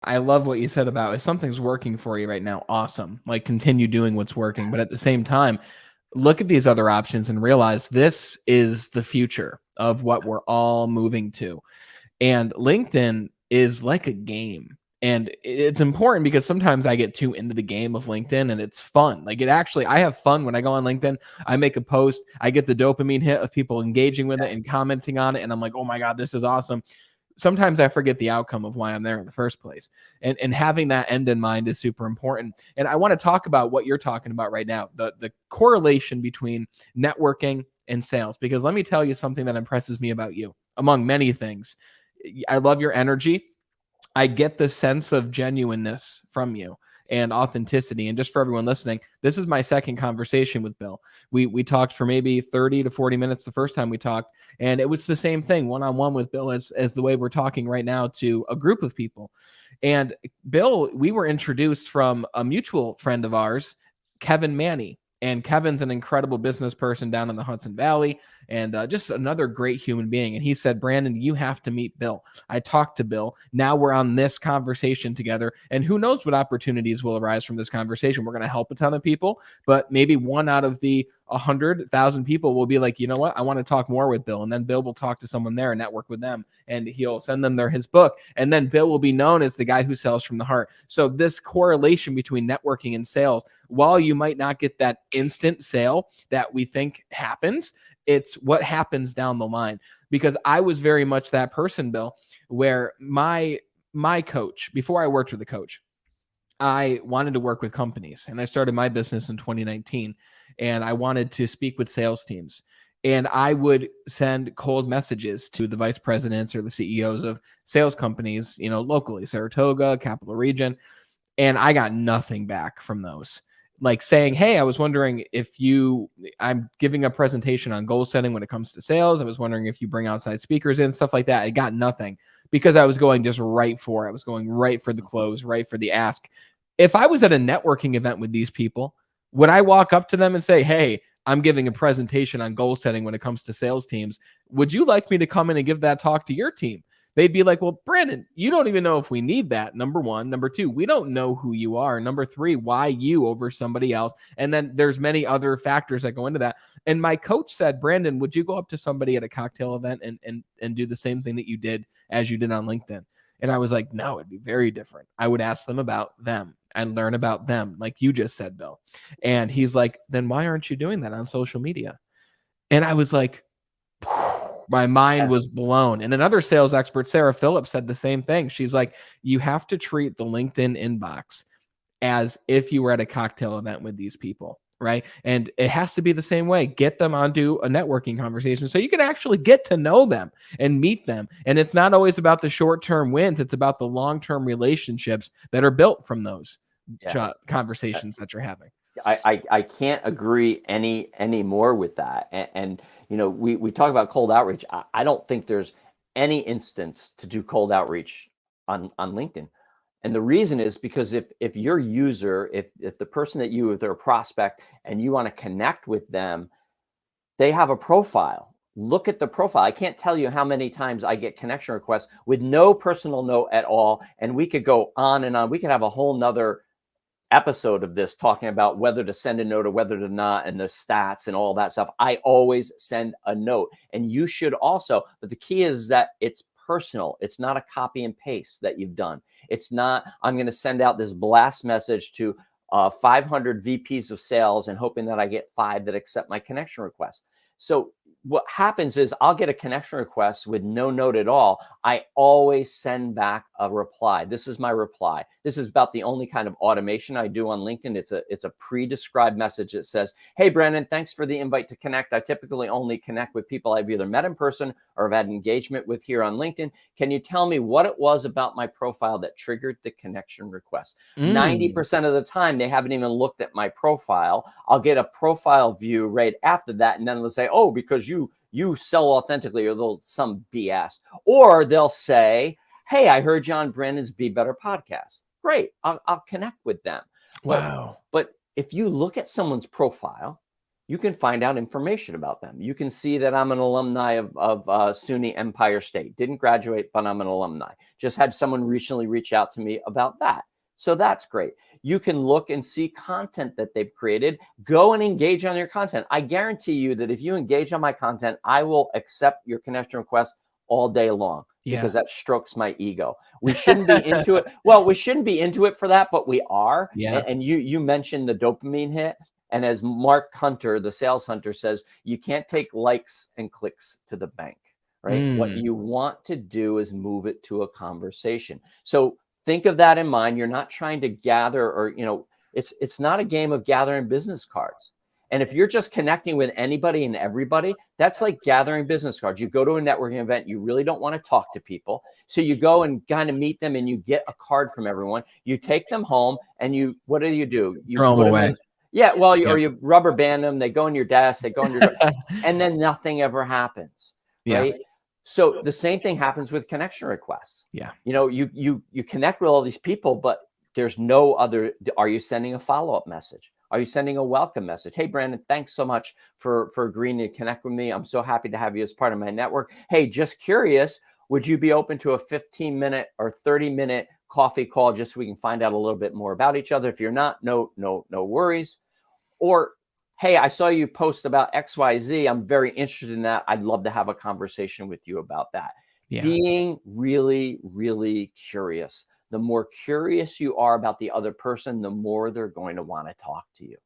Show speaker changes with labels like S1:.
S1: I love what you said about if something's working for you right now, awesome. Like continue doing what's working. But at the same time, look at these other options and realize this is the future of what we're all moving to. And LinkedIn is like a game. And it's important because sometimes I get too into the game of LinkedIn and it's fun. Like I have fun when I go on LinkedIn. I make a post, I get the dopamine hit of people engaging with it and commenting on it. And I'm like, oh my God, this is awesome. Sometimes I forget the outcome of why I'm there in the first place. And having that end in mind is super important. And I want to talk about what you're talking about right now, the correlation between networking and sales, because let me tell you something that impresses me about you, among many things. I love your energy. I get the sense of genuineness from you and authenticity. And just for everyone listening, this is my second conversation with Bill. We talked for maybe 30 to 40 minutes the first time we talked, and it was the same thing one-on-one with Bill as the way we're talking right now to a group of people. And Bill, we were introduced from a mutual friend of ours, Kevin Manny. And Kevin's an incredible business person down in the Hudson Valley and just another great human being. And he said, Brandon, you have to meet Bill. I talked to Bill. Now we're on this conversation together. And who knows what opportunities will arise from this conversation. We're going to help a ton of people, but maybe one out of the 100,000 people will be like, you know what? I want to talk more with Bill. And then Bill will talk to someone there and network with them. And he'll send them his book. And then Bill will be known as the guy who sells from the heart. So this correlation between networking and sales, while you might not get that instant sale that we think happens, it's what happens down the line. Because I was very much that person, Bill, where my coach, before I worked with a coach, I wanted to work with companies, and I started my business in 2019, and I wanted to speak with sales teams. And I would send cold messages to the vice presidents or the CEOs of sales companies, locally, Saratoga, Capital Region. And I got nothing back from those. Like saying, hey, I was wondering if I'm giving a presentation on goal setting when it comes to sales. I was wondering if you bring outside speakers in, stuff like that. I got nothing because I was going just right for it. I was going right for the close, right for the ask. If I was at a networking event with these people, would I walk up to them and say, hey, I'm giving a presentation on goal setting when it comes to sales teams. Would you like me to come in and give that talk to your team? They'd be like, well, Brandon, you don't even know if we need that. Number one. Number two, we don't know who you are. Number three, why you over somebody else? And then there's many other factors that go into that. And my coach said, Brandon, would you go up to somebody at a cocktail event and do the same thing that you did as you did on LinkedIn? And I was like, no, it'd be very different. I would ask them about them and learn about them, like you just said, Bill. And he's like, then why aren't you doing that on social media? And I was like, my mind was blown. And another sales expert, Sarah Phillips, said the same thing. She's like, you have to treat the LinkedIn inbox as if you were at a cocktail event with these people, right? And it has to be the same way. Get them onto a networking conversation so you can actually get to know them and meet them. And it's not always about the short-term wins. It's about the long-term relationships that are built from those conversations that you're having.
S2: I can't agree any more with that. And we talk about cold outreach. I don't think there's any instance to do cold outreach on LinkedIn. And the reason is because if your user, if the person if they're a prospect and you want to connect with them, they have a profile. Look at the profile. I can't tell you how many times I get connection requests with no personal note at all. And we could go on and on. We could have a whole nother episode of this talking about whether to send a note or whether to not and the stats and all that stuff. I always send a note, and you should also. But the key is that it's personal. It's not a copy and paste that you've done. It's not, I'm going to send out this blast message to 500 VPs of sales and hoping that I get 5 that accept my connection request. So what happens is I'll get a connection request with no note at all. I always send back a reply. This is my reply. This is about the only kind of automation I do on LinkedIn. It's a pre-described message that says, hey, Brandon, thanks for the invite to connect. I typically only connect with people I've either met in person or have had engagement with here on LinkedIn. Can you tell me what it was about my profile that triggered the connection request? 90% of the time, they haven't even looked at my profile. I'll get a profile view right after that. And then they'll say, oh, because you sell authentically, or they'll some BS. Or they'll say, hey, I heard you on Brandon's Be Better podcast. Great. I'll connect with them.
S1: Wow.
S2: But if you look at someone's profile, you can find out information about them. You can see that I'm an alumni of SUNY Empire State. Didn't graduate, but I'm an alumni. Just had someone recently reach out to me about that. So that's great. You can look and see content that they've created. Go and engage on your content. I guarantee you that if you engage on my content, I will accept your connection request all day long, because that strokes my ego. We shouldn't be into it. Well, we shouldn't be into it for that, but we are.
S1: Yeah.
S2: And you mentioned the dopamine hit. And as Mark Hunter, the sales hunter, says, you can't take likes and clicks to the bank, right? What you want to do is move it to a conversation. So think of that in mind. You're not trying to gather, or, it's not a game of gathering business cards. And if you're just connecting with anybody and everybody, that's like gathering business cards. You go to a networking event, you really don't want to talk to people. So you go and kind of meet them and you get a card from everyone. You take them home and what do? You
S1: Throw them away.
S2: Yeah, well, or you rubber band them, they go in your desk, they go in your and then nothing ever happens, right? So the same thing happens with connection requests.
S1: Yeah.
S2: You connect with all these people, but there's no other. Are you sending a follow-up message? Are you sending a welcome message? Hey, Brandon, thanks so much for agreeing to connect with me. I'm so happy to have you as part of my network. Hey, just curious, would you be open to a 15-minute or 30-minute coffee call just so we can find out a little bit more about each other? If you're not, no worries. Or, hey, I saw you post about XYZ. I'm very interested in that. I'd love to have a conversation with you about that. Being really, really curious. The more curious you are about the other person, the more they're going to want to talk to you.